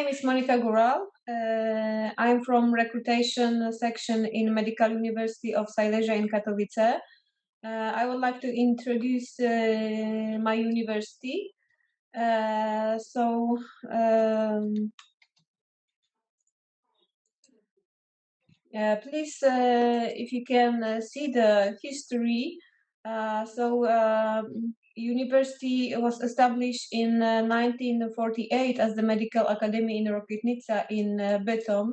name is Monika Goral. I'm from recruitation section in Medical University of Silesia in Katowice. I would like to introduce my university. Please, if you can see the history. University was established in 1948 as the Medical Academy in Rokitnica in Bytom.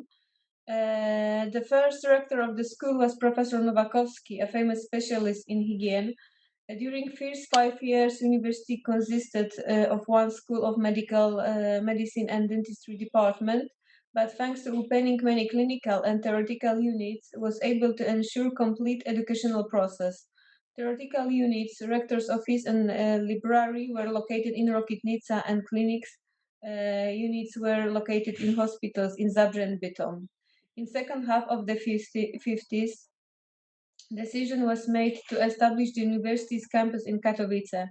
The first rector of the school was Professor Nowakowski, a famous specialist in hygiene. During first 5 years, university consisted of one school of medical medicine and dentistry department, but thanks to opening many clinical and theoretical units, was able to ensure complete educational process. Theoretical units, rector's office and library were located in Rokitnica, and clinics units were located in hospitals in Zabrze and Bytom. In second half of the 50s, decision was made to establish the university's campus in Katowice.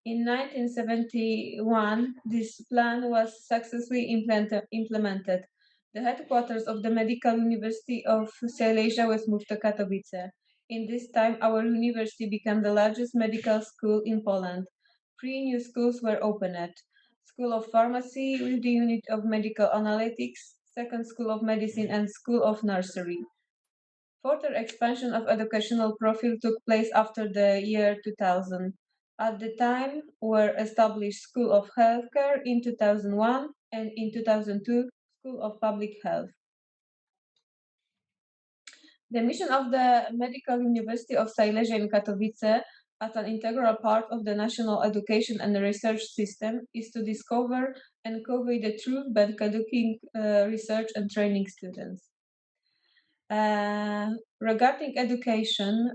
In 1971, this plan was successfully implemented. The headquarters of the Medical University of Silesia was moved to Katowice. In this time, our university became the largest medical school in Poland. 3 new schools were opened. School of Pharmacy with the unit of Medical Analytics, Second School of Medicine, and School of Nursery. Further expansion of educational profile took place after the year 2000. At the time were established School of Healthcare in 2001 and in 2002 School of Public Health. The mission of the Medical University of Silesia in Katowice as an integral part of the national education and research system is to discover and convey the truth by conducting research and training students. Regarding education,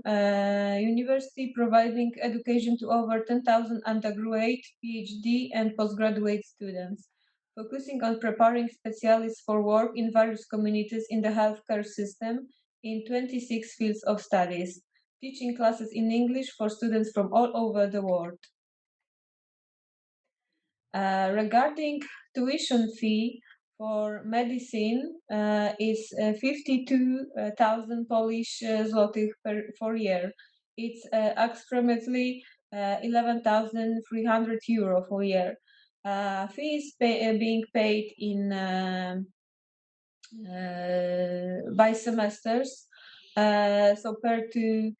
university providing education to over 10,000 undergraduate, PhD, and postgraduate students, focusing on preparing specialists for work in various communities in the healthcare system in 26 fields of studies, teaching classes in English for students from all over the world. Regarding tuition fee, for medicine is 52,000 Polish zlotych per year. It's approximately 11,300 euro for year. Fee is being paid in by semesters, so per to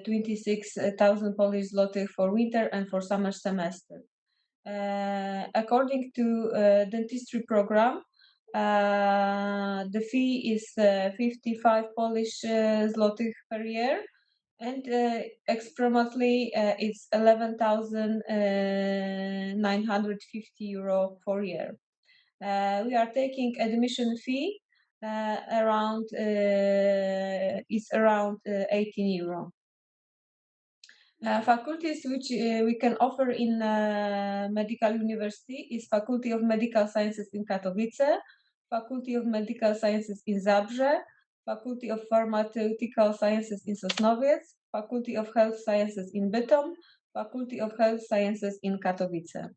26,000 Polish zlotych for winter and for summer semester. According to dentistry program, the fee is 55 Polish zlotych per year, and approximately it's 11,950 euro per year. We are taking admission fee around 18 euro. Faculties which we can offer in Medical University is Faculty of Medical Sciences in Katowice, Faculty of Medical Sciences in Zabrze, Faculty of Pharmaceutical Sciences in Sosnowiec, Faculty of Health Sciences in Bytom, Faculty of Health Sciences in Katowice.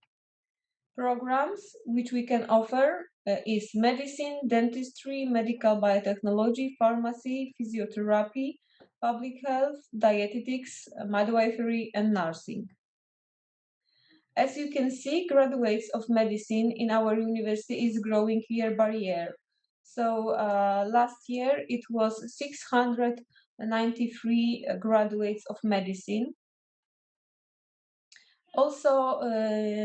Programs which we can offer is medicine, dentistry, medical biotechnology, pharmacy, physiotherapy, public health, dietetics, midwifery, and nursing. As you can see, graduates of medicine in our university is growing year by year. So last year it was 693 graduates of medicine. Also,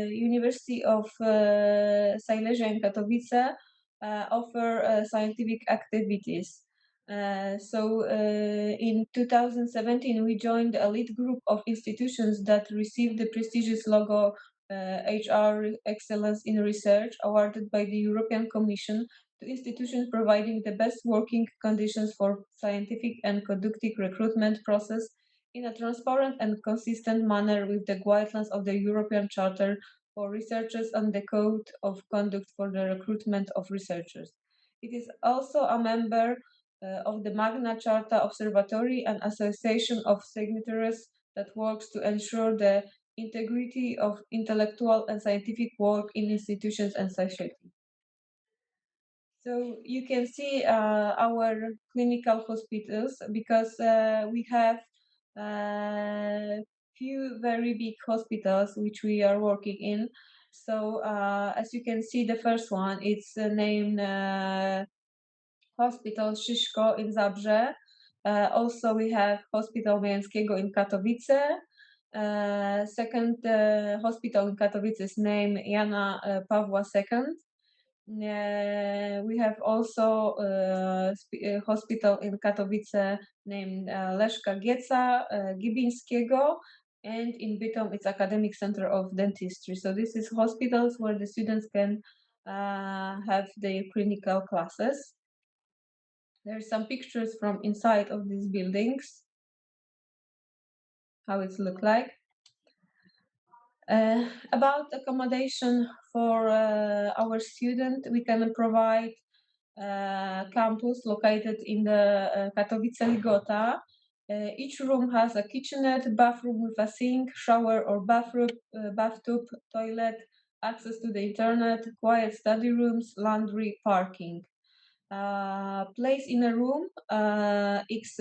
University of Silesia in Katowice offer scientific activities. In 2017, we joined the elite group of institutions that received the prestigious logo HR Excellence in Research awarded by the European Commission to institutions providing the best working conditions for scientific and conducting recruitment process in a transparent and consistent manner with the guidelines of the European Charter for Researchers and the Code of Conduct for the Recruitment of Researchers. It is also a member of the Magna Charta Observatory, an association of signatories that works to ensure the integrity of intellectual and scientific work in institutions and society. So you can see our clinical hospitals, because we have few very big hospitals which we are working in. So as you can see, the first one, it's named Hospital Szyszko in Zabrze. Also we have Hospital Mięckiego in Katowice. Second hospital in Katowice is named Jana Pawła II. We have also a hospital in Katowice named Leszka Gieca Gibińskiego, and in Bytom it's Academic Center of Dentistry. So this is hospitals where the students can have their clinical classes. There are some pictures from inside of these buildings, how it look like. About accommodation for our student, we can provide campus located in the Katowice Ligota. Each room has a kitchenette, bathroom with a sink, shower or bathtub, toilet, access to the internet, quiet study rooms, laundry, parking. Place in a room is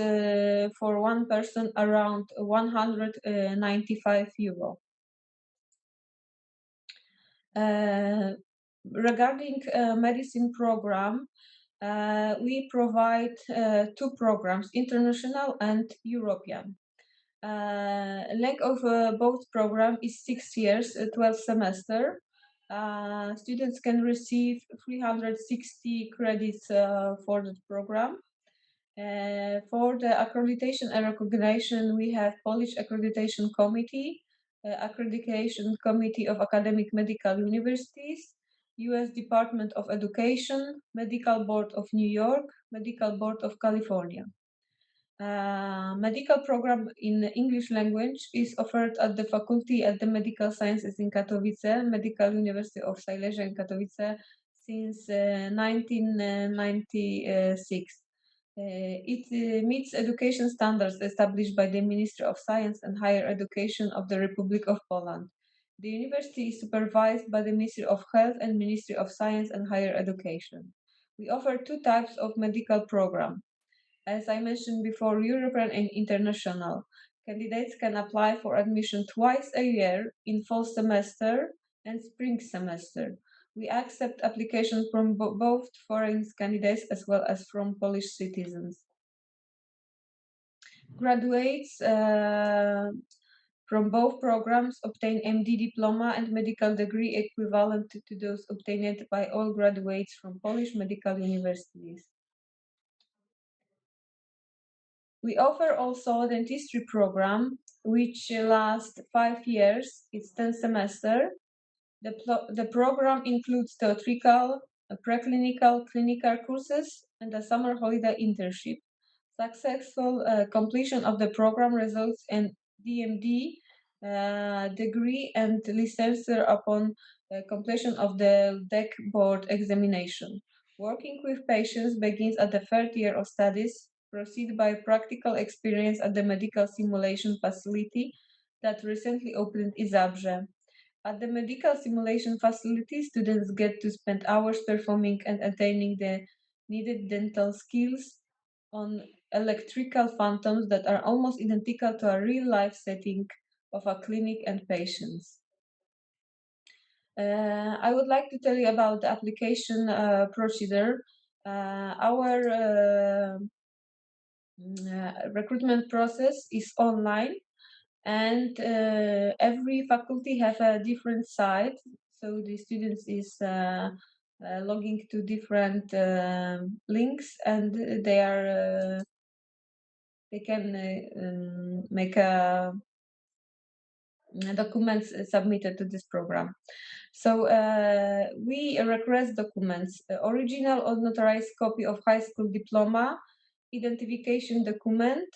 for one person around 195 euro. Regarding medicine program, we provide two programs, international and European. Length of both program is 6 years, 12 semester. Students can receive 360 credits for the program. For the accreditation and recognition, we have Polish Accreditation Committee, Accreditation Committee of Academic Medical Universities, US Department of Education, Medical Board of New York, Medical Board of California. Medical program in English language is offered at the faculty at the Medical Sciences in Katowice, Medical University of Silesia in Katowice since 1996. It meets education standards established by the Ministry of Science and Higher Education of the Republic of Poland. The university is supervised by the Ministry of Health and Ministry of Science and Higher Education. We offer two types of medical program. As I mentioned before, European and international. Candidates can apply for admission twice a year in fall semester and spring semester. We accept applications from both foreign candidates as well as from Polish citizens. Graduates from both programs obtain MD diploma and medical degree equivalent to those obtained by all graduates from Polish medical universities. We offer also dentistry program, which lasts 5 years. It's 10 semester. The program includes theoretical, preclinical, clinical courses, and a summer holiday internship. Successful completion of the program results in DMD degree and licensure upon completion of the DEC board examination. Working with patients begins at the third year of studies, proceed by practical experience at the medical simulation facility that recently opened in Zabrze. At the medical simulation facility, students get to spend hours performing and attaining the needed dental skills on electrical phantoms that are almost identical to a real-life setting of a clinic and patients. I would like to tell you about the application procedure. Our recruitment process is online, and every faculty have a different site, so the students is logging to different links, and they can make documents submitted to this program. So we request documents: original or notarized copy of high school diploma, identification document,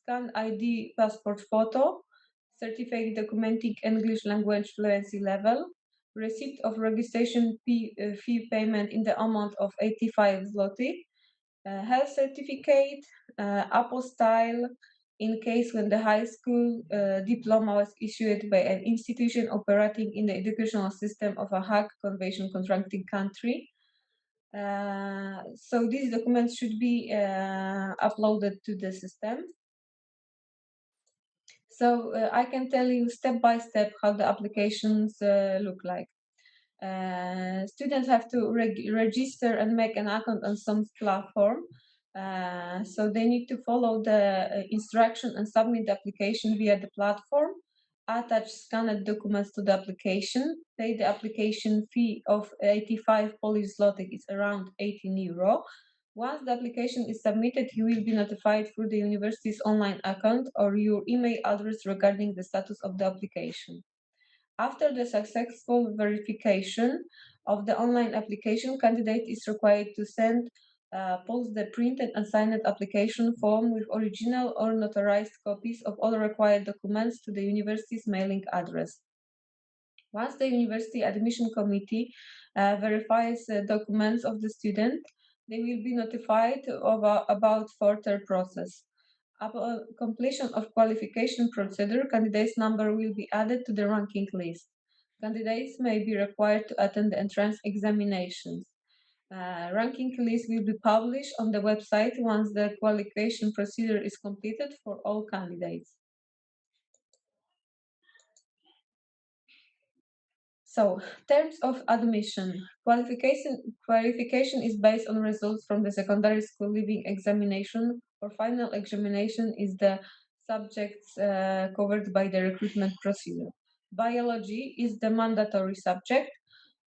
scan ID passport photo, certificate documenting English language fluency level, receipt of registration fee payment in the amount of 85 zloty, health certificate, apostille in case when the high school diploma was issued by an institution operating in the educational system of a Hague Convention contracting country, So these documents should be uploaded to the system. So I can tell you step by step how the applications look like. Students have to register and make an account on some platform. So they need to follow the instruction and submit the application via the platform, attach scanned documents to the application, pay the application fee of 85 Polish zloty, is around 18 euro. Once the application is submitted, you will be notified through the university's online account or your email address regarding the status of the application. After the successful verification of the online application, candidate is required to post the printed and signed application form with original or notarized copies of all required documents to the university's mailing address. Once the university admission committee verifies the documents of the student, they will be notified about further process. Upon completion of qualification procedure, candidates' number will be added to the ranking list. Candidates may be required to attend the entrance examinations. Ranking list will be published on the website once the qualification procedure is completed for all candidates. So, terms of admission. Qualification is based on results from the secondary school leaving examination or final examination is the subjects covered by the recruitment procedure. Biology is the mandatory subject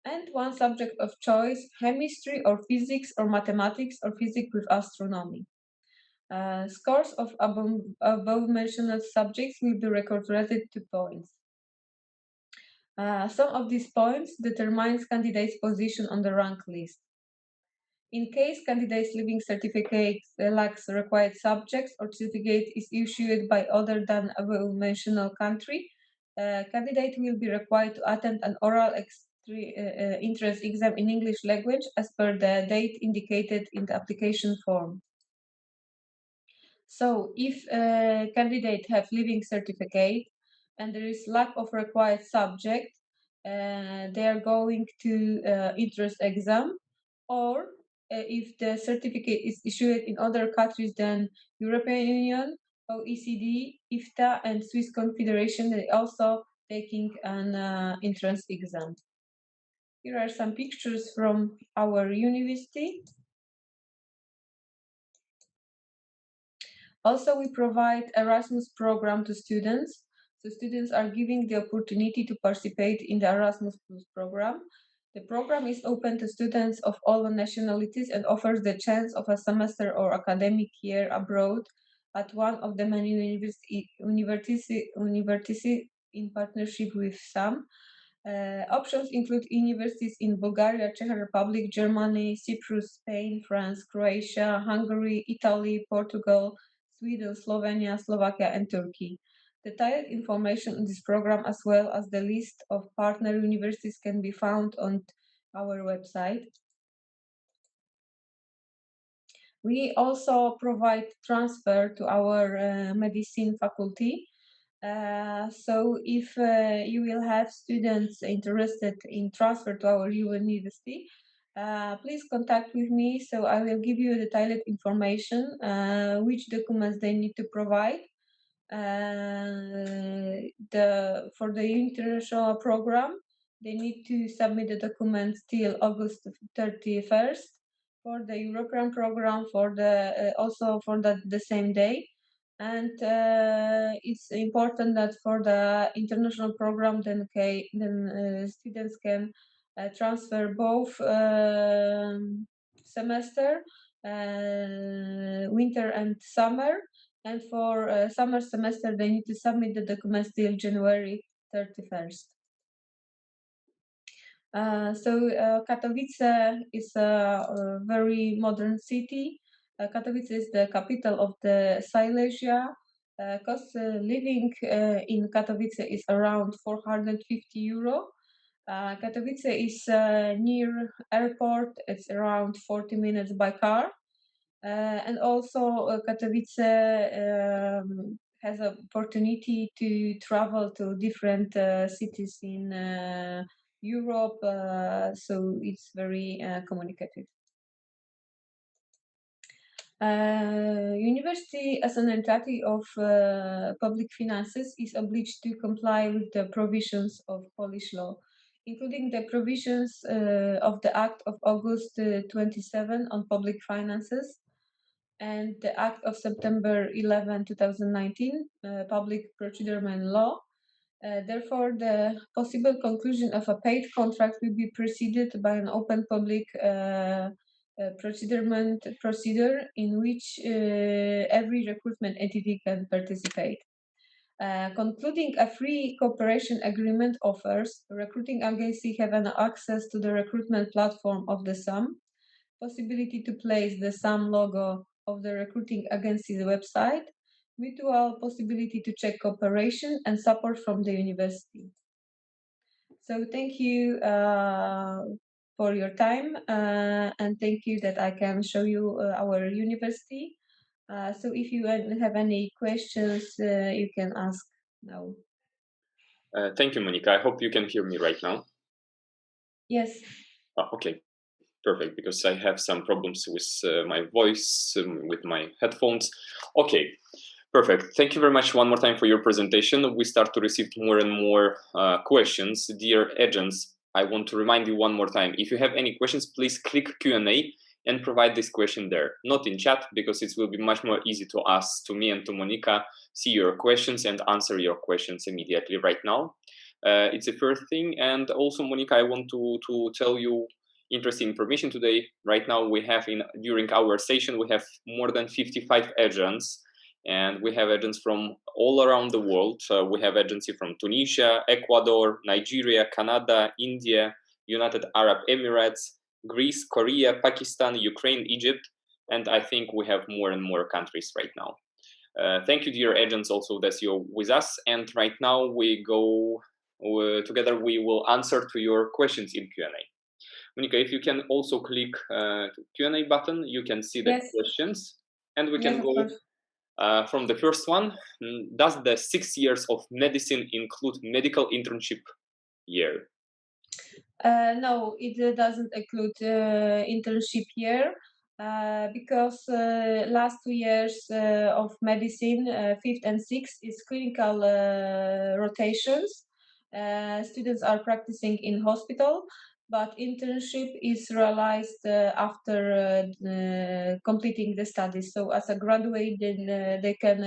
and one subject of choice, chemistry or physics or mathematics or physics with astronomy. Scores of above mentioned subjects will be recorded to points. Some of these points determines candidate's position on the rank list. In case candidate's leaving certificate lacks required subjects or certificate is issued by other than above mentioned country, candidate will be required to attend an oral entrance exam in English language as per the date indicated in the application form. So if a candidate have living certificate and there is lack of required subject, they are going to entrance exam, or if the certificate is issued in other countries than European Union, OECD, IFTA, and Swiss Confederation, they also taking an entrance exam. Here are some pictures from our university. Also, we provide Erasmus program to students. So students are given the opportunity to participate in the Erasmus Plus program. The program is open to students of all nationalities and offers the chance of a semester or academic year abroad at one of the many universities in partnership with some. Options include universities in Bulgaria, Czech Republic, Germany, Cyprus, Spain, France, Croatia, Hungary, Italy, Portugal, Sweden, Slovenia, Slovakia, and Turkey. Detailed information on this program, as well as the list of partner universities, can be found on our website. We also provide transfer to our medicine faculty. So if you will have students interested in transfer to our university, please contact with me so I will give you detailed information which documents they need to provide. For the international program, they need to submit the documents till August 31st. For the European program, for the also for the same day. And it's important that for the international program, then students can transfer both semester, winter and summer. And for summer semester, they need to submit the documents till January 31st. Katowice is a very modern city. Katowice is the capital of the Silesia. Cost living in Katowice is around 450 euro. Katowice is near airport. It's around 40 minutes by car. And also Katowice has an opportunity to travel to different cities in Europe, so it's very communicative. University, as an entity of public finances, is obliged to comply with the provisions of Polish law, including the provisions of the Act of August 27 on public finances and the Act of September 11, 2019, Public Procurement Law. Therefore, the possible conclusion of a paid contract will be preceded by an open public procedure in which every recruitment entity can participate. Concluding a free cooperation agreement offers recruiting agency have an access to the recruitment platform of the SAM, possibility to place the SAM logo of the recruiting agency's website, mutual possibility to check cooperation and support from the university. So thank you for your time and thank you that I can show you our university. So if you have any questions, you can ask now. Thank you, Monika. I hope you can hear me right now. Yes. Oh, okay, perfect, because I have some problems with my voice, with my headphones. Okay, perfect. Thank you very much one more time for your presentation. We start to receive more and more questions. Dear agents, I want to remind you one more time, if you have any questions, please click Q&A and provide this question there, not in chat, because it will be much more easy to ask to me and to Monika, see your questions and answer your questions immediately right now. It's the first thing. And also, Monika, I want to tell you interesting information today. Right now, we have during our session, we have more than 55 agents, and we have agents from all around the world. We have agency from Tunisia, Ecuador, Nigeria, Canada, India, United Arab Emirates, Greece, Korea, Pakistan, Ukraine, Egypt, and I think we have more and more countries right now. Thank you, dear agents, also that you're with us. And right now we go together. We will answer to your questions in Q&A. Monika, if you can also click Q&A button, you can see the questions, and we can go from the first one. Does the 6 years of medicine include medical internship year? No, it doesn't include internship year because last 2 years of medicine, fifth and sixth, is clinical rotations. Students are practicing in hospital, but internship is realized after completing the studies. So as a graduate, then they can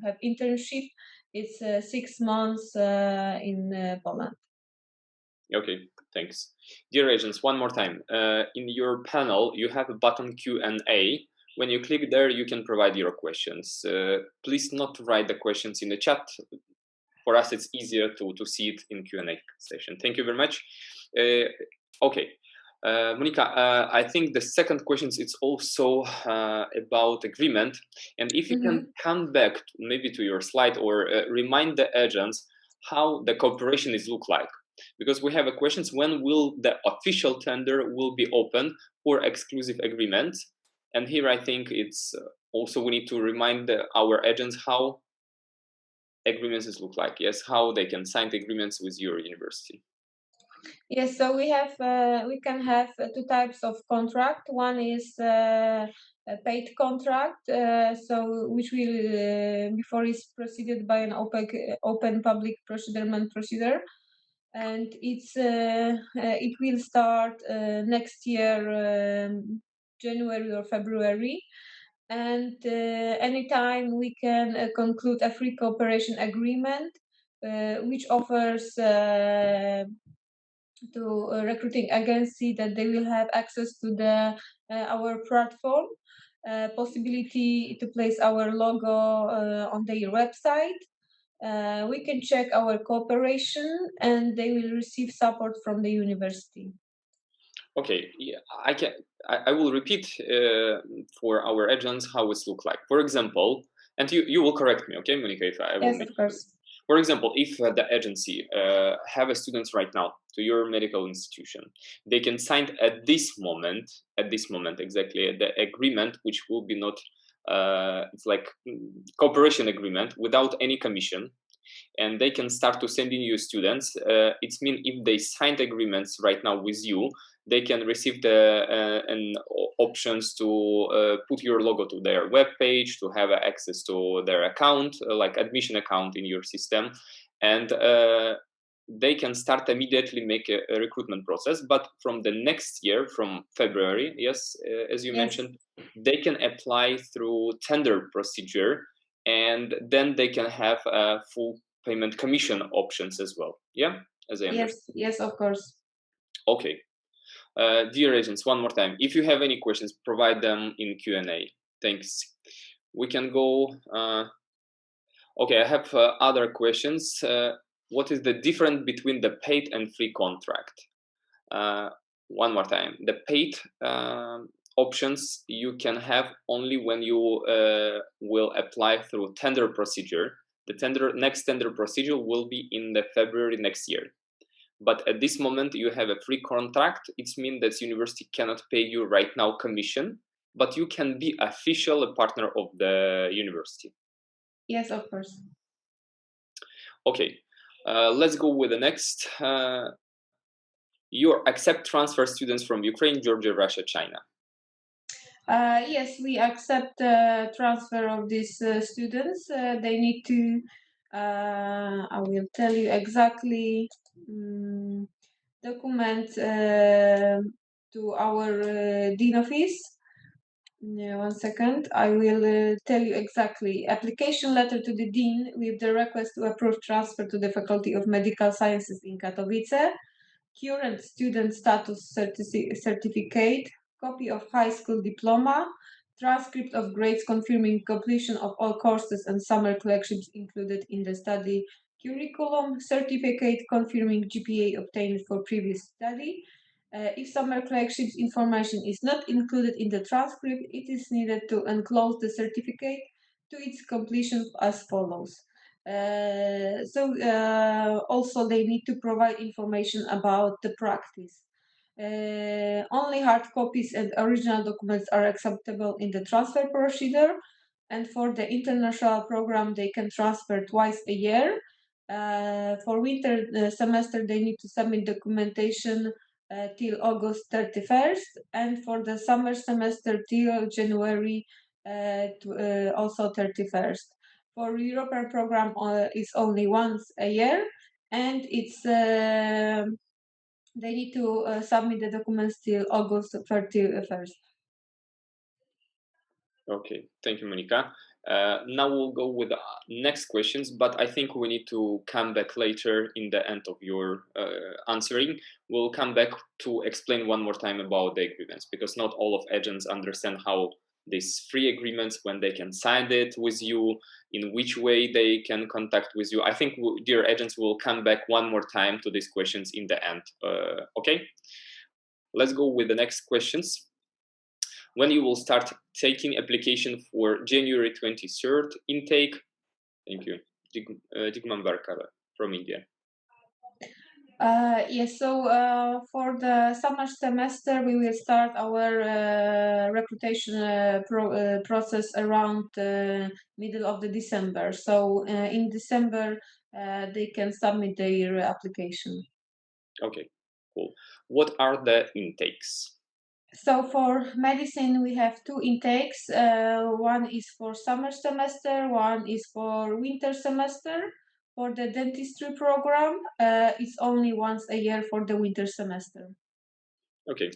have internship. It's 6 months in Poland. Okay, thanks. Dear agents, one more time. In your panel, you have a button Q&A. When you click there, you can provide your questions. Please not write the questions in the chat. For us, it's easier to see it in Q&A session. Thank you very much. Okay, Monika, I think the second question is also about agreement. And if you can come back maybe to your slide or remind the agents how the cooperation is look like. Because we have a question, when will the official tender will be open for exclusive agreements? And here I think it's also we need to remind our agents how agreements look like. Yes, how they can sign the agreements with your university. Yes, so we can have two types of contract. One is a paid contract, so which will before is proceeded by an open public procedure, and it will start next year, January or February. And anytime we can conclude a free cooperation agreement, which offers to a recruiting agency that they will have access to the our platform, possibility to place our logo on their website. We can check our cooperation, and they will receive support from the university. Okay, yeah, I will repeat for our agents how it looks like. For example, and you will correct me, okay, Monika, if I will. Yes, of course. For example, if the agency have a students right now to your medical institution, they can sign at this moment exactly the agreement, which will be not it's like cooperation agreement without any commission, and they can start to send in you students. It's mean if they signed agreements right now with you, they can receive the options to put your logo to their web page, to have access to their account, like admission account in your system, and they can start immediately make a recruitment process. But from the next year, from February, yes, as you mentioned, they can apply through tender procedure, and then they can have full payment commission options as well. Yeah, as I understand. Yes, of course. Okay. Dear agents, one more time, if you have any questions, provide them in Q&A. Thanks. We can go. Okay, I have other questions. What is the difference between the paid and free contract? One more time, the paid options you can have only when you will apply through tender procedure. The next tender procedure will be in the February next year. But at this moment, you have a free contract. It means that university cannot pay you right now commission, but you can be official a partner of the university. Yes, of course. Okay, let's go with the next. You accept transfer students from Ukraine, Georgia, Russia, China. Yes, we accept transfer of these students. They need to, I will tell you exactly, document to our dean office. Yeah, 1 second. I will tell you exactly. Application letter to the dean with the request to approve transfer to the Faculty of Medical Sciences in Katowice. Current student status certificate, copy of high school diploma, transcript of grades confirming completion of all courses and summer clerkships included in the study curriculum, certificate confirming GPA obtained for previous study. If summer clerkships information is not included in the transcript, it is needed to enclose the certificate to its completion as follows. Also they need to provide information about the practice. Only hard copies and original documents are acceptable in the transfer procedure, and for the international program they can transfer twice a year. For winter semester they need to submit documentation till August 31st, and for the summer semester till January also 31st. For European program, it's only once a year, and it's they need to submit the documents till August 31st. Okay, thank you, Monika. Now we'll go with the next questions, but I think we need to come back later in the end of your answering. We'll come back to explain one more time about the agreements, because not all of agents understand how these free agreements, when they can sign it with you, in which way they can contact with you. I think, dear agents, will come back one more time to these questions in the end. Okay, let's go with the next questions. When you will start taking application for January 23rd intake? Thank you. Digman Barkala from India. Yes, so for the summer semester, we will start our recruitation process around middle of the December. So in December, they can submit their application. Okay, cool. What are the intakes? So for medicine, we have two intakes. One is for summer semester, one is for winter semester. For the dentistry program, it's only once a year for the winter semester. Okay,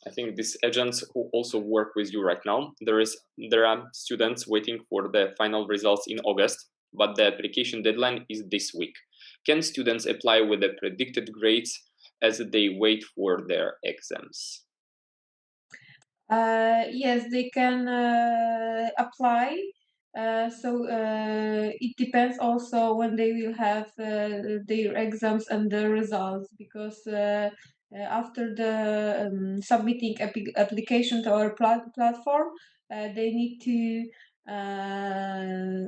I think these agents who also work with you right now, there are students waiting for the final results in August, but the application deadline is this week. Can students apply with the predicted grades as they wait for their exams? Yes, they can apply. It depends also when they will have their exams and the results, because after the submitting application to our platform, they need to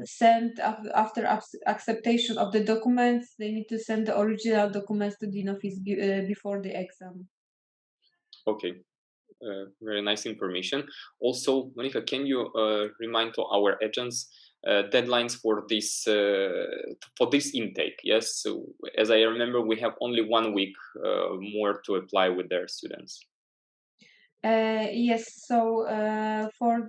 send after acceptation of the documents. They need to send the original documents to the office before the exam. Okay. Very nice information. Also, Monika, can you remind to our agents deadlines for this intake? Yes, so as I remember, we have only 1 week more to apply with their students. Yes, so for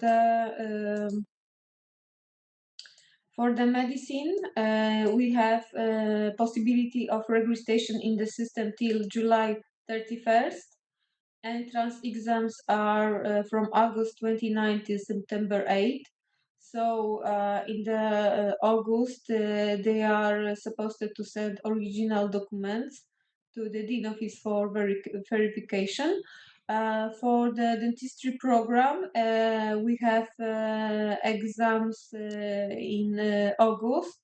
the medicine, we have possibility of registration in the system till July 31st. Entrance exams are from August 29 to September 8. So in the August, they are supposed to send original documents to the Dean Office for verification. For the dentistry program, we have exams in August.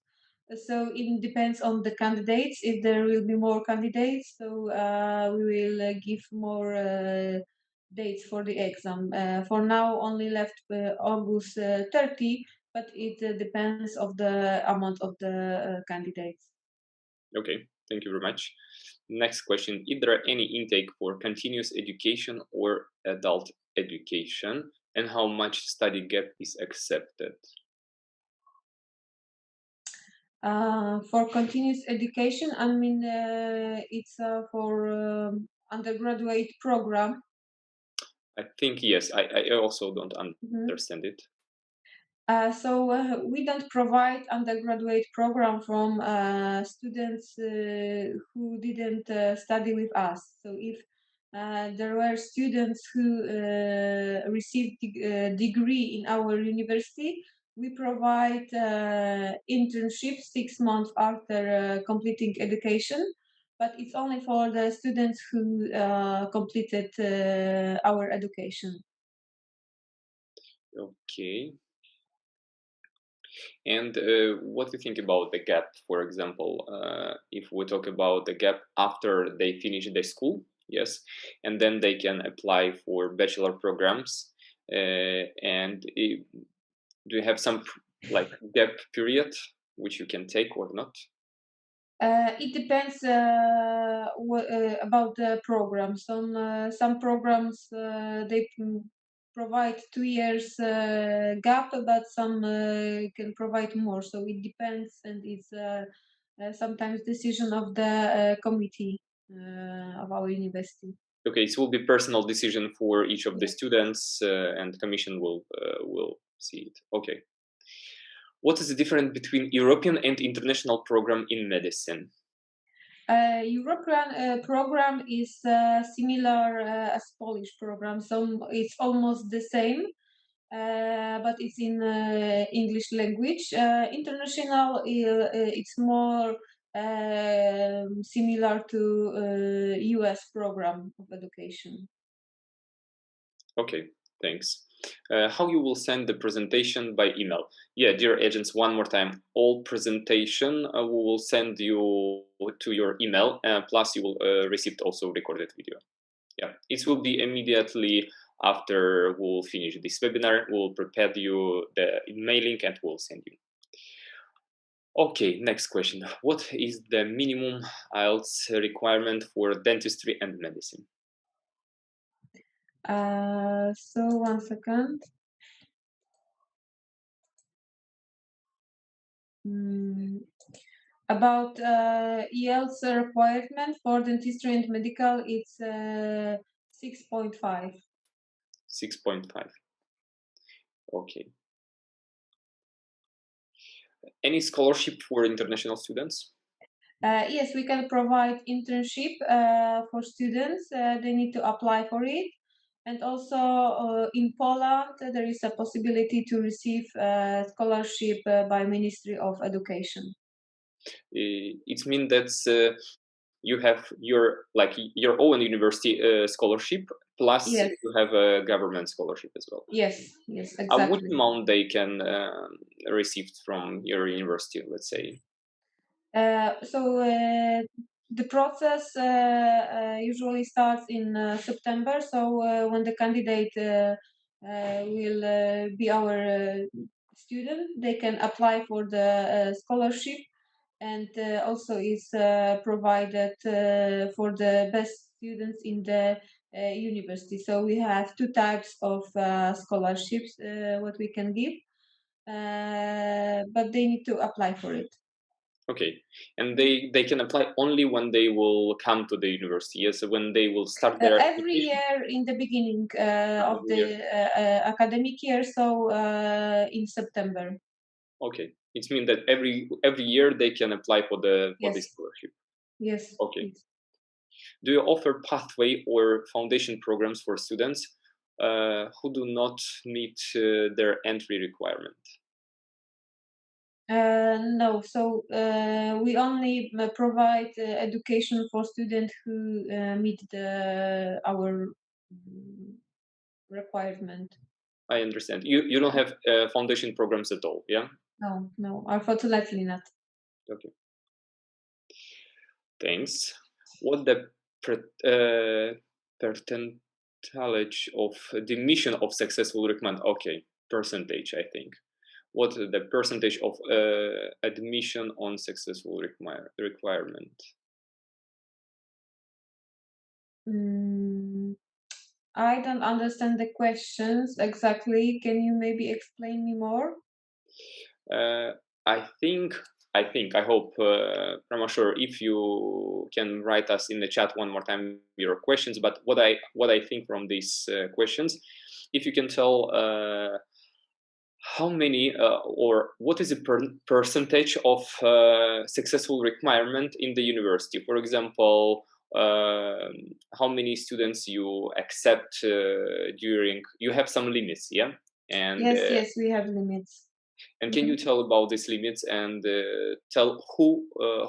So it depends on the candidates. If there will be more candidates, so we will give more dates for the exam. For now, only left August 30, but it depends of the amount of the candidates. Okay, thank you very much. Next question: is there any intake for continuous education or adult education, and how much study gap is accepted? For continuous education, I mean, it's for undergraduate program. I think yes. I also don't Mhm. understand it. So we don't provide undergraduate program from students who didn't study with us. So if there were students who received degree in our university, we provide internship 6 months after completing education. But it's only for the students who completed our education. Okay. And what do you think about the gap? For example, if we talk about the gap after they finish the school, yes, and then they can apply for bachelor programs. And do you have some like gap period which you can take or not? It depends about the program. Some programs they can provide 2 years gap, but some can provide more. So it depends, and it's sometimes decision of the committee of our university. Okay, so it will be personal decision for each of the students, and commission will see it. Okay. What is the difference between European and international program in medicine? European program is similar as Polish program, so it's almost the same, but it's in English language. International, it's more similar to US program of education. Okay, thanks. How you will send the presentation by email? Yeah, dear agents, one more time. All presentation we will send you to your email, plus you will receive also recorded video. Yeah, it will be immediately after we'll finish this webinar. We'll prepare you the emailing and we'll send you. Okay, next question. What is the minimum IELTS requirement for dentistry and medicine? So 1 second. About EL's requirement for dentistry and medical, it's 6.5. 6.5. Okay. Any scholarship for international students? Yes, we can provide internship for students. They need to apply for it. And also in Poland, there is a possibility to receive scholarship by Ministry of Education. It means that you have your own university scholarship, plus Yes, you have a government scholarship as well. yes, Which exactly. amount they can receive from your university, let's say? The process usually starts in September. So when the candidate will be our student, they can apply for the scholarship, and also is provided for the best students in the university. So we have two types of scholarships what we can give, but they need to apply for it. Okay, and they can apply only when they will come to the university. Yes, when they will start their Every application. year in the beginning of Every year. the academic year, so in September. Okay, it means that every year they can apply for the Yes, scholarship. yes, Okay. yes. Do you offer pathway or foundation programs for students who do not meet their entry requirement? No, so we only provide education for students who meet our mm, requirement. I understand. You don't have foundation programs at all, yeah? No, no, unfortunately not. Okay, thanks. What the percentage of the mission of successful recruitment? Okay, percentage, I think. What the percentage of admission on successful requirement? Mm, I don't understand the questions exactly. Can you maybe explain me more? Uh, I think, I hope, I'm not sure if you can write us in the chat one more time your questions. But what I think from these questions, if you can tell how many or what is the percentage of successful requirement in the university? For example, how many students you accept during? You have some limits, yeah, and Yes, yes, we have limits. and can you Mhm. tell about these limits and tell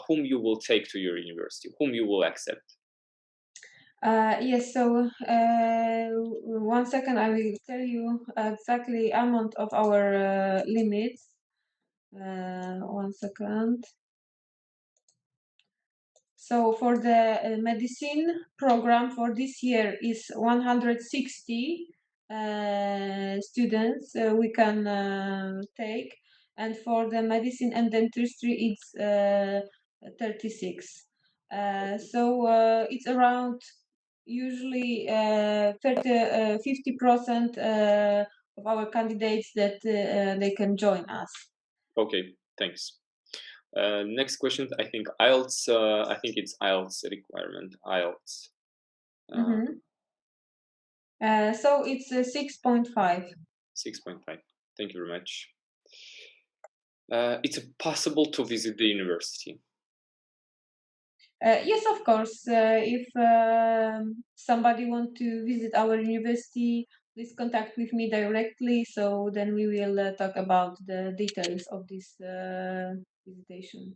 whom you will take to your university, whom you will accept? Yes, so 1 second, I will tell you exactly amount of our limits. 1 second. So for the medicine program for this year is 160 students we can take, and for the medicine and dentistry it's 36. So it's around usually 50% of our candidates that they can join us. Okay, thanks. Next question, I think IELTS. I think it's IELTS requirement. IELTS. Uh, Mhm. So it's 6.5. 6.5. Thank you very much. It's possible to visit the university. Yes, of course. If somebody want to visit our university, please contact with me directly. So then we will talk about the details of this visitation.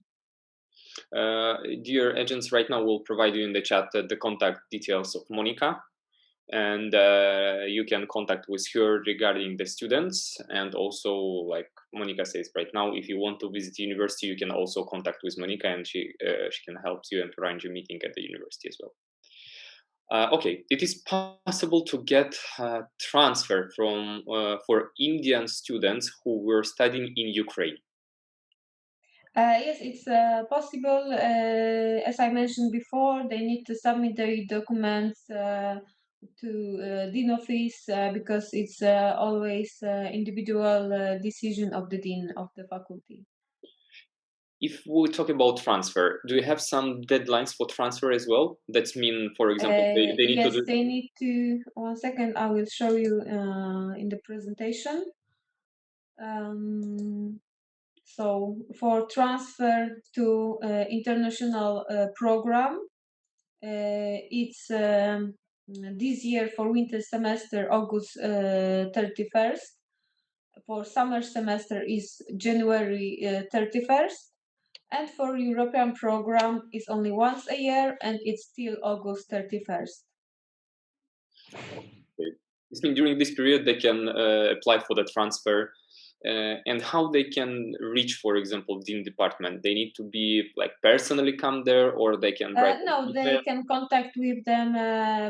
Dear agents, right now we'll provide you in the chat the contact details of Monica, and you can contact with her regarding the students. And also, like Monica says right now, if you want to visit the university, you can also contact with Monica, and she can help you and arrange a meeting at the university as well. Okay, it is possible to get transfer from for Indian students who were studying in Ukraine. Yes, it's possible. As I mentioned before, they need to submit their documents to dean office because it's always individual decision of the dean of the faculty. If we talk about transfer, do you have some deadlines for transfer as well? That's mean, for example, they need to Yes, do. they need to. 1 second, I will show you in the presentation. Um, so for transfer to international program, it's this year for winter semester August 31st. For summer semester is January 31st. And for European program is only once a year and it's still August 31st. Okay. This means during this period they can apply for the transfer, and how they can reach, for example, dean department. They need to be like personally come there, or they can write an No, email. they can contact with them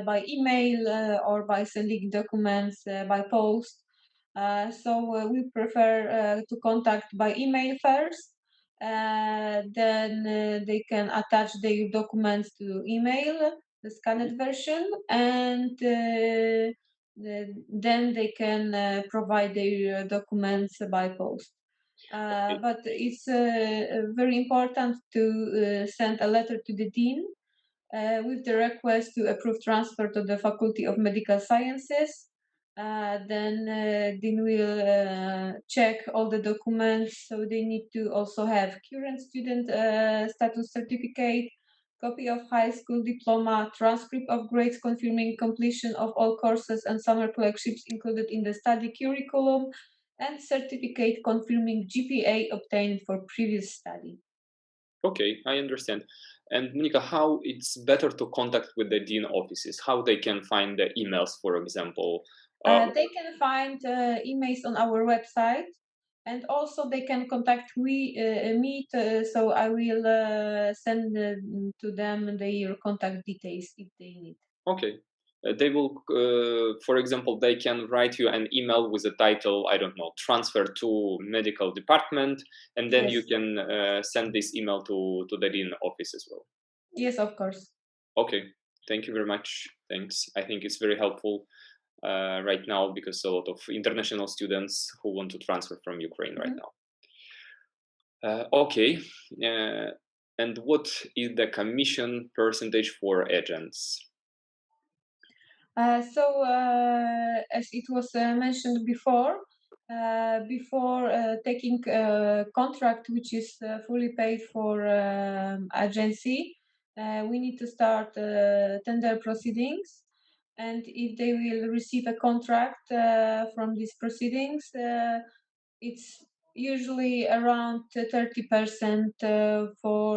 by email or by sending documents by post. So we prefer to contact by email first. Then they can attach their documents to email, the scanned version, and then they can provide their documents by post. But it's very important to send a letter to the dean with the request to approve transfer to the Faculty of Medical Sciences. Then dean will check all the documents. So they need to also have current student status certificate, copy of high school diploma, transcript of grades confirming completion of all courses and summer clerkships included in the study curriculum, and certificate confirming GPA obtained for previous study. Okay, I understand. And Monica, how it's better to contact with the dean offices? How they can find the emails, for example? They can find emails on our website, and also they can contact me. So I will send to them their contact details if they need. Okay. They will, for example, they can write you an email with the title, I don't know, transfer to medical department, and then you Yes. can send this email to the dean office as well. Yes, of course. Okay, thank you very much. Thanks. I think it's very helpful right now because a lot of international students who want to transfer from Ukraine right now. Okay, and what is the commission percentage for agents? As it was mentioned before taking a contract which is fully paid for agency, we need to start tender proceedings. And if they will receive a contract from these proceedings, it's usually around 30% for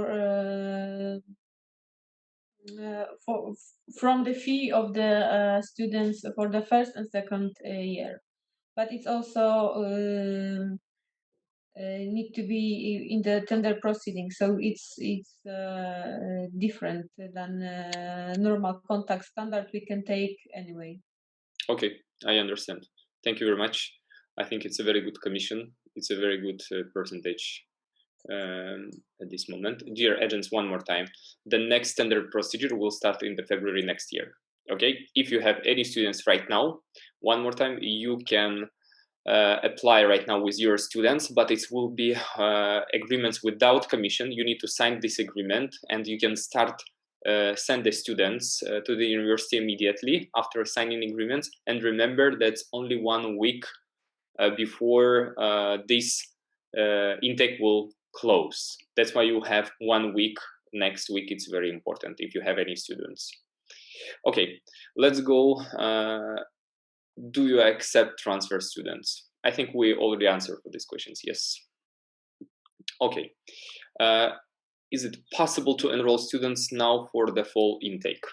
from the fee of the students for the first and second year. But it's also need to be in the tender proceeding, so it's different than normal contact standard we can take anyway. Okay, I understand. Thank you very much. I think it's a very good commission. It's a very good percentage at this moment. Dear agents, one more time, the next tender procedure will start in the February next year. Okay, if you have any students right now, one more time, you can apply right now with your students, but it will be agreements without commission. You need to sign this agreement, and you can start send the students to the university immediately after signing agreements. And remember, that's only 1 week before this intake will close. That's why you have 1 week. Next week, it's very important if you have any students. Okay, let's go. Do you accept transfer students? I think we already answered for these questions. Yes. Okay. Is it possible to enroll students now for the fall intake?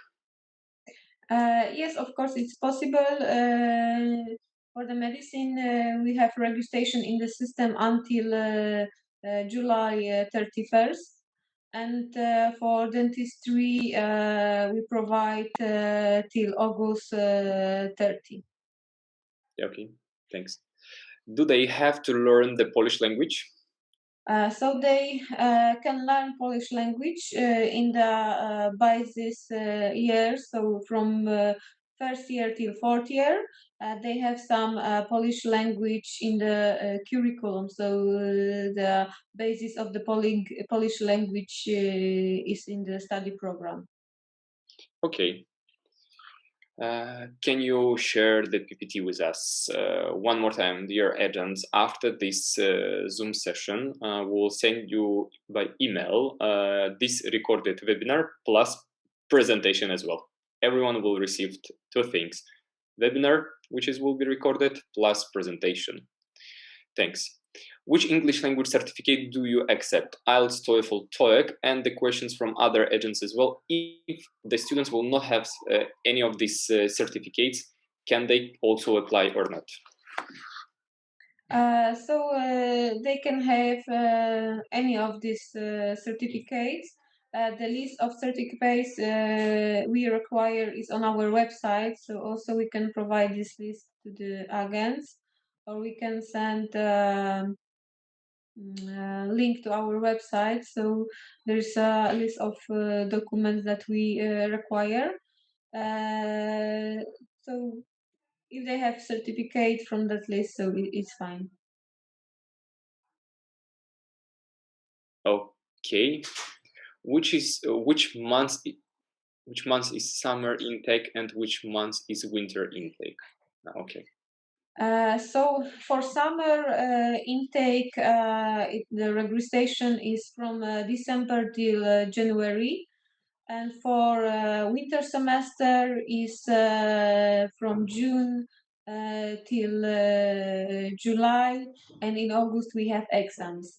Yes, of course, it's possible. For the medicine, we have registration in the system until July 31st. And for dentistry, we provide till August 30. Okay, thanks. Do they have to learn the Polish language? So they can learn Polish language in the basis years, so from first year till fourth year. They have some Polish language in the curriculum, so the basis of the Polish language is in the study program. Okay. Can you share the PPT with us one more time, dear agents? After this Zoom session, we'll send you by email this recorded webinar plus presentation as well. Everyone will receive two things: webinar, which will be recorded, plus presentation. Thanks. Which English language certificate do you accept? IELTS, TOEFL, TOEIC, and the questions from other agents as well. If the students will not have any of these certificates, can they also apply or not? They can have any of these certificates. The list of certificates we require is on our website, so also we can provide this list to the agents, or we can send link to our website. So there's a list of documents that we require. So if they have certificate from that list, so it's fine. Okay. Which month is summer intake and which month is winter intake? Okay. So for summer intake, the registration is from December till January, and for winter semester is from June till July, and in August we have exams.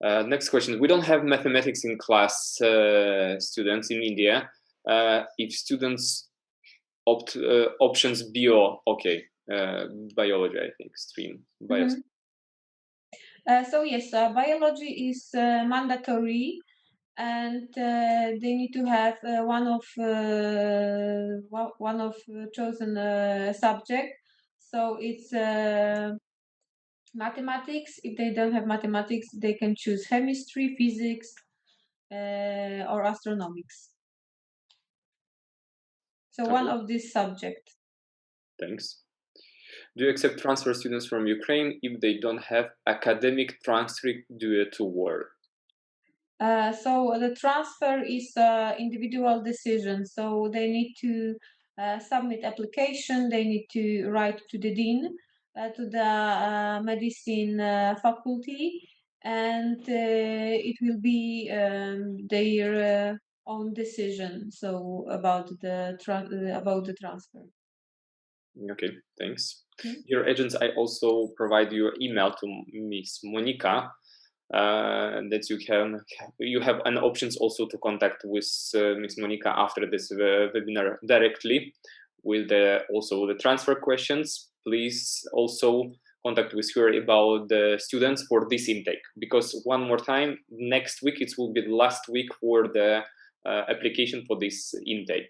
Next question. We don't have mathematics in class, students in India. If students opt options bio, okay, biology, I think, stream biology. So yes, biology is mandatory, and they need to have one of chosen subject. So it's mathematics. If they don't have mathematics, they can choose chemistry, physics, or astronomics. So Okay. one of these subjects. Thanks. Do you accept transfer students from Ukraine if they don't have academic transcript due to war? So the transfer is individual decision. So they need to submit application. They need to write to the dean, to the medicine faculty, and it will be their own decision. So about the transfer. Okay, thanks. Hmm? Your agents, I also provide your email to Ms.Monika. That you have an options also to contact with Ms.Monika after this webinar directly with also the transfer questions. Please also contact with her about the students for this intake, because one more time, next week it will be the last week for the application for this intake.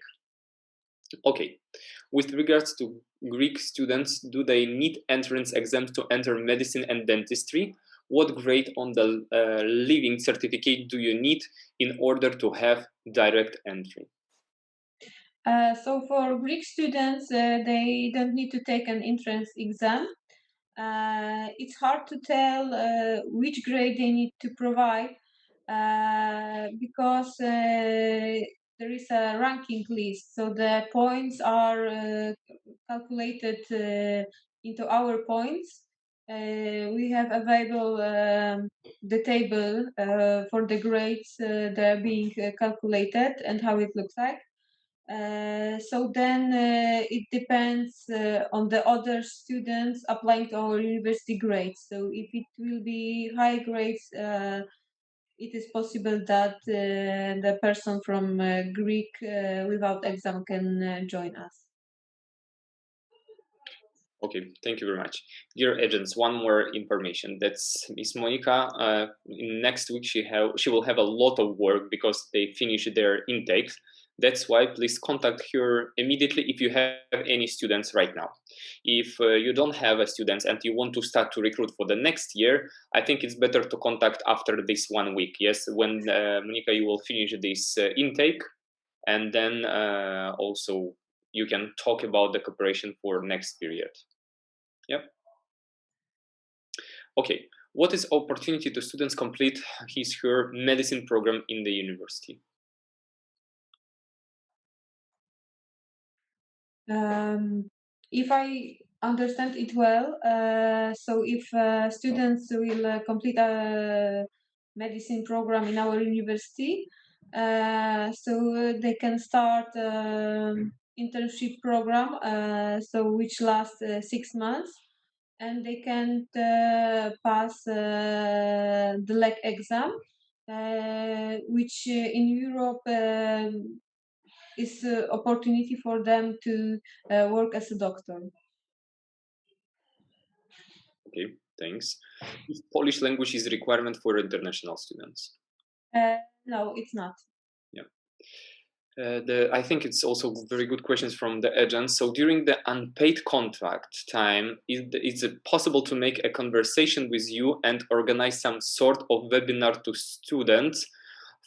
Okay, with regards to Greek students, do they need entrance exams to enter medicine and dentistry? What grade on the leaving certificate do you need in order to have direct entry? So for Greek students, they don't need to take an entrance exam. It's hard to tell which grade they need to provide because there is a ranking list. So the points are calculated into our points. We have available the table for the grades that are being calculated and how it looks like. So then it depends on the other students applying to our university grades. So if it will be high grades, it is possible that the person from Greek without exam can join us. Okay, thank you very much. Dear agents, one more information. That's Ms.Monika. Next week she will have a lot of work because they finish their intakes. That's why please contact her immediately if you have any students right now. If you don't have a students and you want to start to recruit for the next year, I think it's better to contact after this 1 week. Yes, when Monika, you will finish this intake, and then also you can talk about the cooperation for next period. Yep. Okay. What is opportunity to students complete her medicine program in the university? If I understand it well, so if students will complete a medicine program in our university, so they can start internship program, so which lasts 6 months, and they can pass the LEC exam, which in Europe is opportunity for them to work as a doctor. Okay, thanks. If Polish language is a requirement for international students? No, it's not. Yeah. I think it's also very good questions from the agents. So during the unpaid contract time, is it possible to make a conversation with you and organize some sort of webinar to students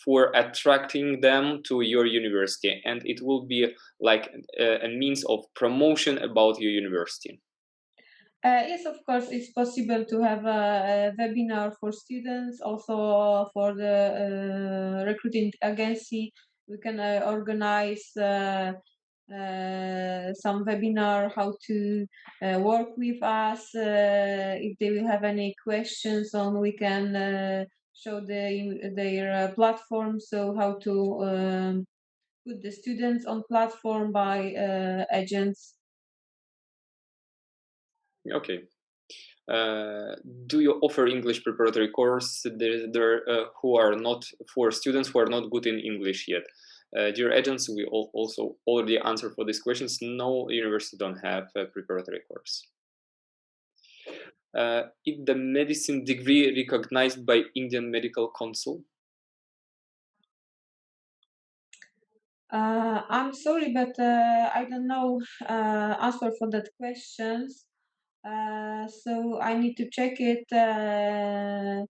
for attracting them to your university? And it will be like a means of promotion about your university. Yes, of course, it's possible to have a webinar for students, also for the recruiting agency. We can organize some webinar how to work with us. If they will have any questions on, we can show their platform. So how to put the students on platform by agents. Okay. Do you offer English preparatory course who are not for students who are not good in English yet? Dear agents, we also already answered for these questions. No university don't have a preparatory course. Is the medicine degree recognized by Indian Medical Council? I'm sorry, but I don't know answer for that questions. So I need to check it, and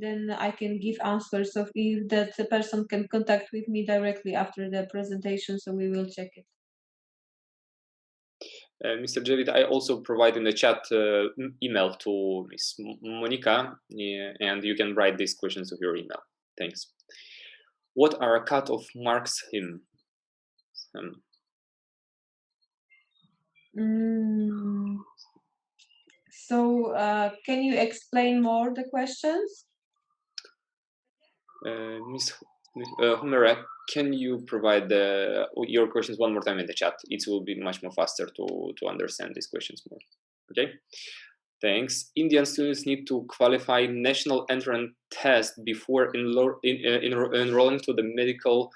then I can give answers. So if that the person can contact with me directly after the presentation, so we will check it. Mr. Javid, I also provide in the chat email to Ms.Monika, and you can write these questions to your email. Thanks. What are a cut-off marks him? So can you explain more the questions? Ms. Humera, can you provide your questions one more time in the chat? It will be much more faster to understand these questions more. Okay, thanks. Indian students need to qualify national entrance test before enrolling to the medical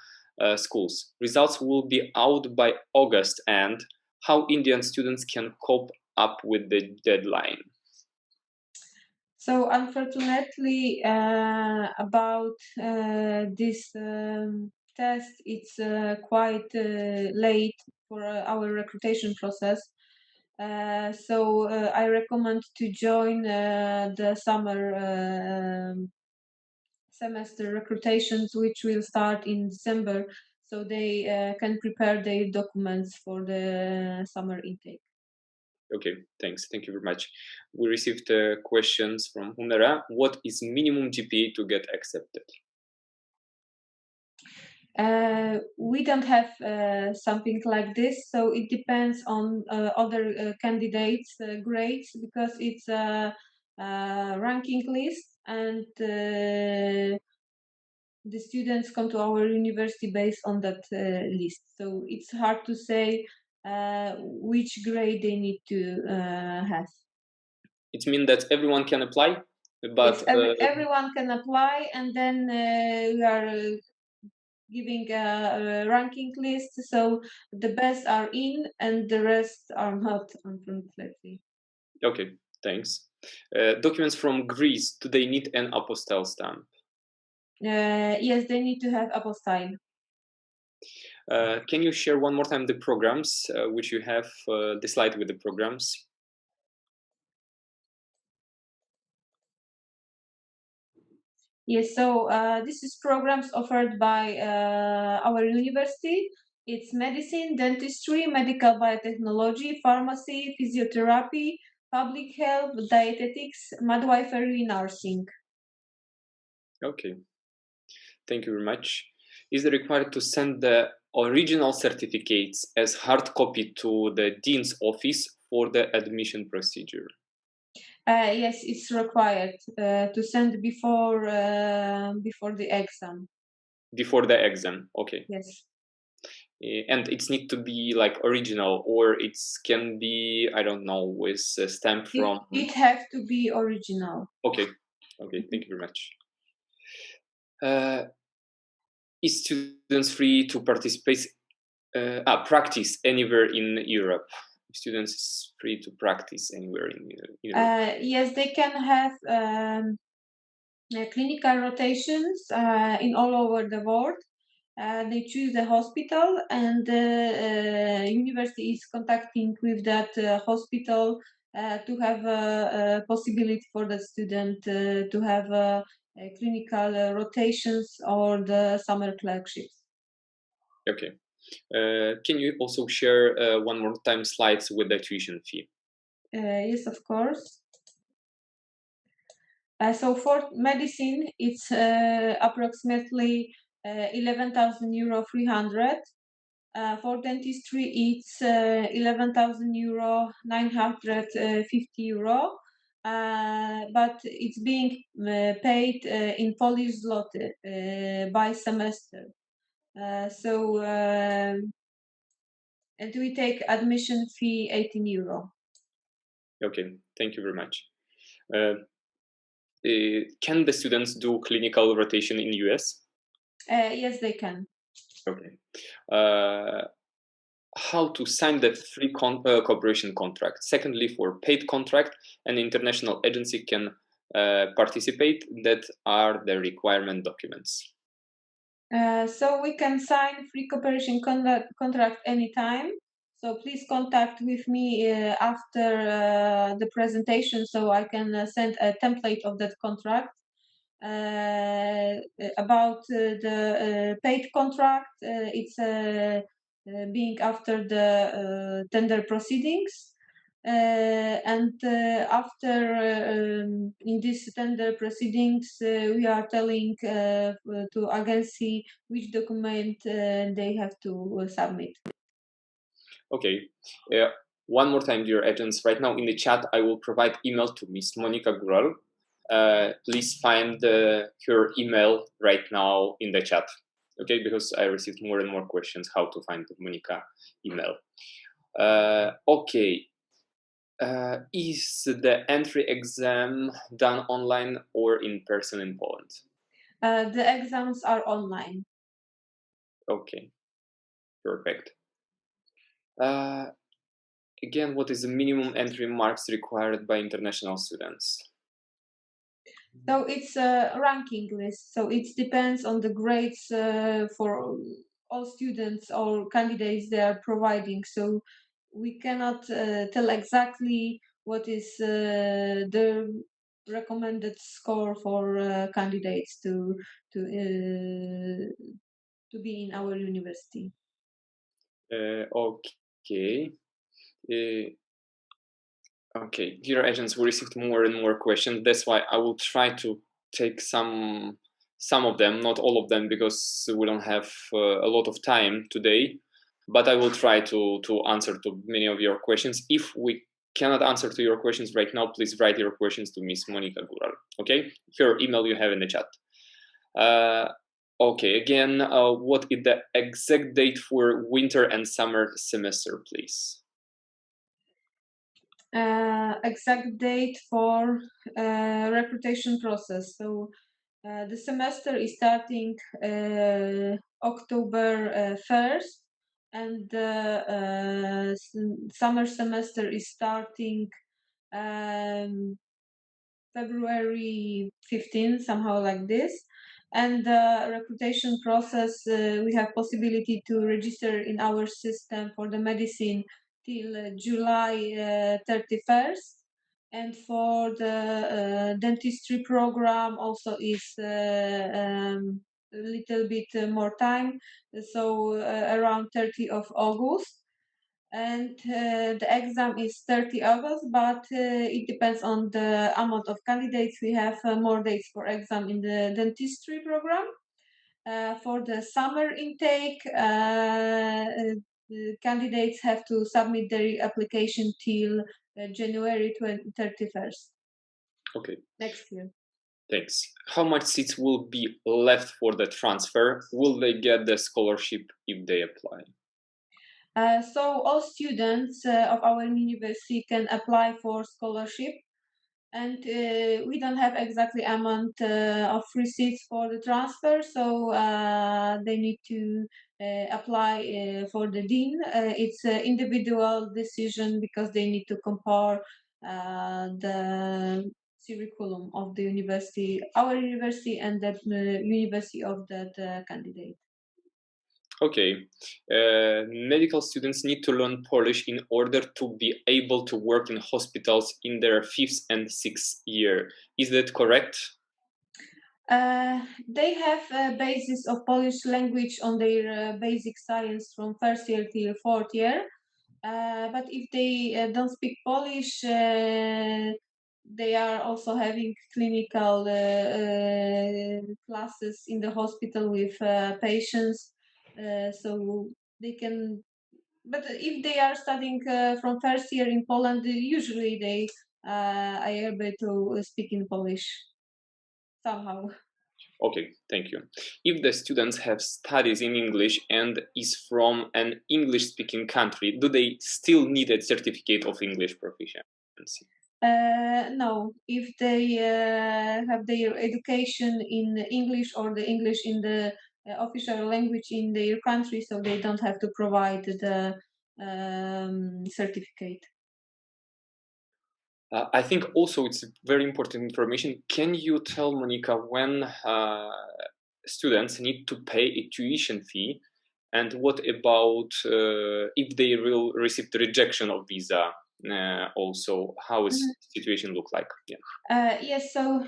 schools. Results will be out by August, and how Indian students can cope up with the deadline. So unfortunately, about this test, it's quite late for our recruitation process. So I recommend to join the summer semester recruitations, which will start in December, so they can prepare their documents for the summer intake. Okay, thanks. Thank you very much. We received questions from Humera. What is minimum GPA to get accepted? We don't have something like this, so it depends on other candidates' grades, because it's a ranking list, and the students come to our university based on that list. So it's hard to say which grade they need to have. It means that everyone can apply, but Yes, everyone can apply, and then we are giving a ranking list. So the best are in, and the rest are not, unfortunately. Okay, thanks. Documents from Greece, do they need an apostille stamp? Yes, they need to have apostille. Can you share one more time the programs which you have, the slide with the programs? Yes, so this is programs offered by our university. It's medicine, dentistry, medical biotechnology, pharmacy, physiotherapy, public health, dietetics, midwifery, nursing. Okay, thank you very much. Is it required to send the original certificates as hard copy to the dean's office for the admission procedure? Yes, it's required to send before the exam. Before the exam, okay. Yes. And it's need to be like original, or it can be, I don't know, with a stamp from. It have to be original. Okay, okay, thank you very much. Is students free to participate, practice anywhere in Europe? Students is free to practice anywhere in Europe. Yes, they can have clinical rotations in all over the world. They choose the hospital, and the university is contacting with that hospital to have a possibility for the student to have clinical rotations or the summer clerkships. Okay. Can you also share one more time slides with the tuition fee? Yes, of course. So for medicine, it's approximately 11,000 euro 300. For dentistry, it's 11,000 euro 950 euro. But it's being paid in Polish zloty by semester. And we take admission fee 18 euro. Okay, thank you very much. Can the students do clinical rotation in US? Yes, they can. Okay. How to sign the free cooperation contract? Secondly, for paid contract, an international agency can participate. That are the requirement documents. So we can sign free cooperation contract anytime. So please contact with me after the presentation so I can send a template of that contract. About the paid contract, it's being after the tender proceedings. And after in this tender proceedings, we are telling to agency which document they have to submit. Okay. One more time, dear agents. Right now in the chat, I will provide email to Ms.Monika Goral. Please find her email right now in the chat. Okay, because I received more and more questions how to find Monika email. Okay. Is the entry exam done online or in person in Poland? The exams are online. Okay, perfect. Again, what is the minimum entry marks required by international students? So it's a ranking list. So it depends on the grades for all students or candidates they are providing. So we cannot tell exactly what is the recommended score for candidates to be in our university. Okay. Okay, dear agents, we received more and more questions. That's why I will try to take some of them, not all of them, because we don't have a lot of time today. But I will try to answer to many of your questions. If we cannot answer to your questions right now, please write your questions to Ms.Monika Goral. Okay, her email you have in the chat. Okay, again, what is the exact date for winter and summer semester, please? Exact date for recruitation process. So the semester is starting October 1st, and the summer semester is starting February 15th, somehow like this. And the recruitation process, we have possibility to register in our system for the medicine till July 31st. And for the dentistry program also is a little bit more time, so around 30 of August. And the exam is 30 August, but it depends on the amount of candidates. We have more dates for exam in the dentistry program. For the summer intake, candidates have to submit their application till January 31st. Okay. Next year. Thanks. How much seats will be left for the transfer? Will they get the scholarship if they apply? So all students of our university can apply for scholarship, and we don't have exactly amount of receipts for the transfer, so they need to apply for the dean. It's an individual decision because they need to compare the curriculum of the university, our university, and the university of that candidate. Okay. Medical students need to learn Polish in order to be able to work in hospitals in their 5th and 6th year. Is that correct? They have a basis of Polish language on their basic science from first year till fourth year. But if they don't speak Polish, they are also having clinical classes in the hospital with patients, so they can. But if they are studying from first year in Poland, usually they are able to speak in Polish somehow. Okay, thank you. If the students have studies in English and is from an English-speaking country, do they still need a certificate of English proficiency? No, if they have their education in English or the English in the official language in their country, so they don't have to provide the certificate. I think also it's very important information. Can you tell Monika when students need to pay a tuition fee, and what about if they will receive the rejection of visa? Also, how is situation look like? Yeah. Yes, so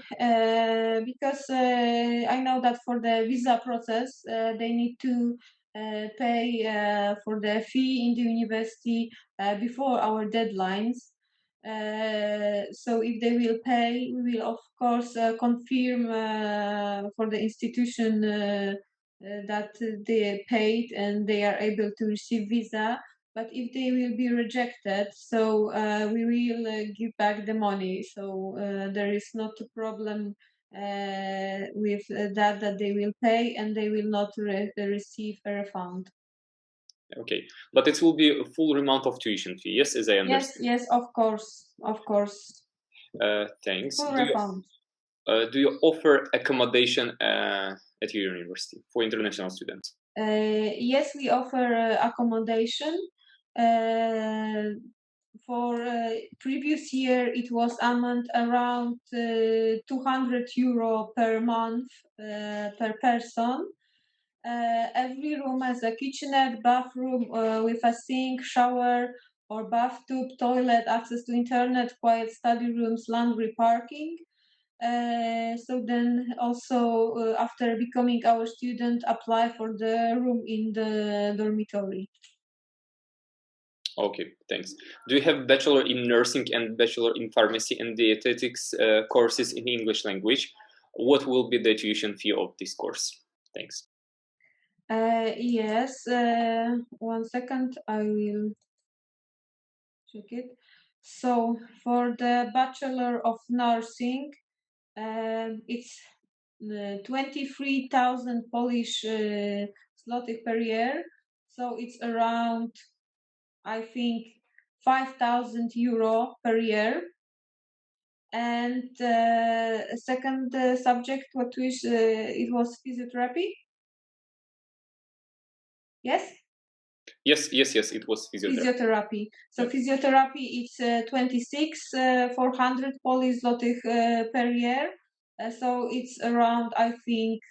because I know that for the visa process, they need to pay for the fee in the university before our deadlines. So if they will pay, we will of course confirm for the institution that they paid and they are able to receive visa. But if they will be rejected, so we will give back the money. So there is not a problem with that they will pay and they will not receive a refund. Okay, but it will be a full amount of tuition fee, yes, as I understand. Yes, of course, of course. Thanks. Full refund. Do you offer accommodation at your university for international students? Yes, we offer accommodation. For previous year, it was amount around €200 per month per person. Every room has a kitchenette, bathroom with a sink, shower or bathtub, toilet, access to internet, quiet study rooms, laundry, parking. So then also after becoming our student, apply for the room in the dormitory. Okay, thanks. Do you have bachelor in nursing and bachelor in pharmacy and dietetics courses in English language? What will be the tuition fee of this course? Thanks. Yes, 1 second, I will check it. So for the Bachelor of Nursing, it's 23,000 Polish zloty per year. So it's around, I think, €5,000 per year. And second subject, what was it was physiotherapy. Yes. Yes, it was Physiotherapy. So Yeah. physiotherapy is 26,400 Polish zlotych per year. So it's around, I think,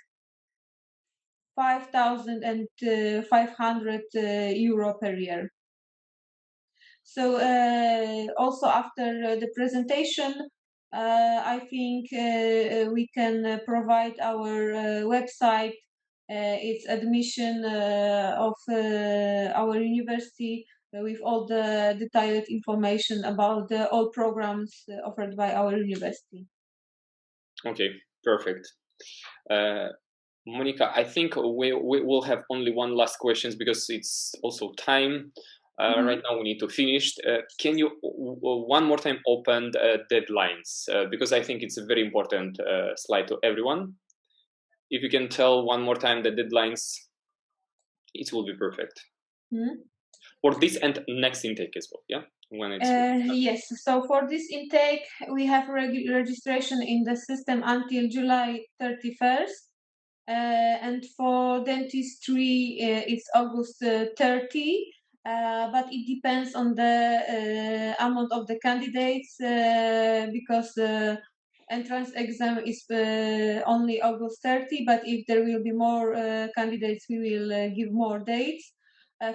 5,500 euro per year. So also after the presentation, I think we can provide our website. It's admission of our university with all the detailed information about all programs offered by our university. Okay, perfect. Monika, I think we will have only one last question because it's also time. Right now we need to finish. Can you one more time open deadlines? Because I think it's a very important slide to everyone. If you can tell one more time the deadlines, it will be perfect. For this and next intake as well, yeah? When it's Yes, so for this intake, we have registration in the system until July 31st. And for dentistry, it's August 30. But it depends on the amount of the candidates because entrance exam is only August 30. But if there will be more candidates, we will give more dates.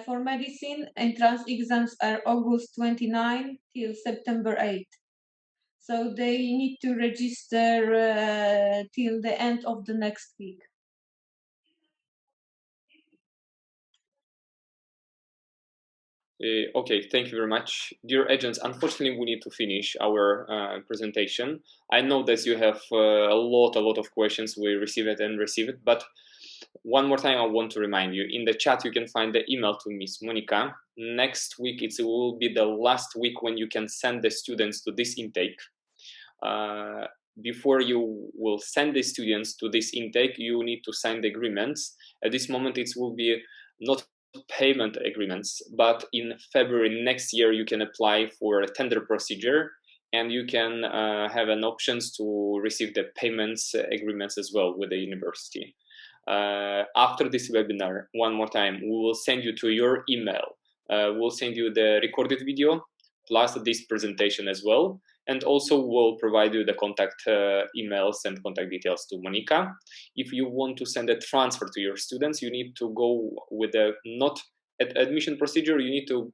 For medicine, entrance exams are August 29 till September 8. So they need to register till the end of the next week. Okay, thank you very much. Dear agents, unfortunately, we need to finish our presentation. I know that you have a lot of questions. We receive it and receive it, but one more time, I want to remind you, in the chat, you can find the email to Ms.Monika. Next week, it will be the last week when you can send the students to this intake. Before you will send the students to this intake, you need to sign the agreements. At this moment, it will be not payment agreements, but in February next year, you can apply for a tender procedure and you can have an options to receive the payments agreements as well with the university. After this webinar, one more time, we will send you to your email. We'll send you the recorded video plus this presentation as well. And also we'll provide you the contact emails and contact details to Monika. If you want to send a transfer to your students, you need to go with a not admission procedure. You need to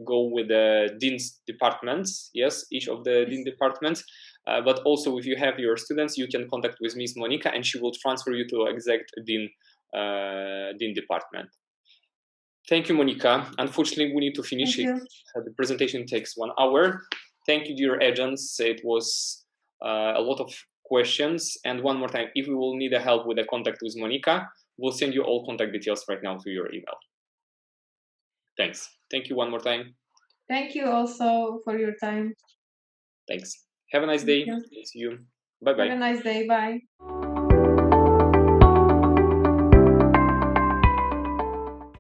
go with the dean's departments. Yes, each of the dean departments. But also, if you have your students, you can contact with Ms.Monika, and she will transfer you to exact dean department. Thank you, Monika. Unfortunately, we need to finish Thank it. you. The presentation takes 1 hour. Thank you, dear agents. It was a lot of questions. And one more time, if we will need a help with the contact with Monika, we'll send you all contact details right now to your email. Thanks. Thank you one more time. Thank you also for your time. Thanks. Have a nice day. See you. Bye-bye. Have a nice day. Bye.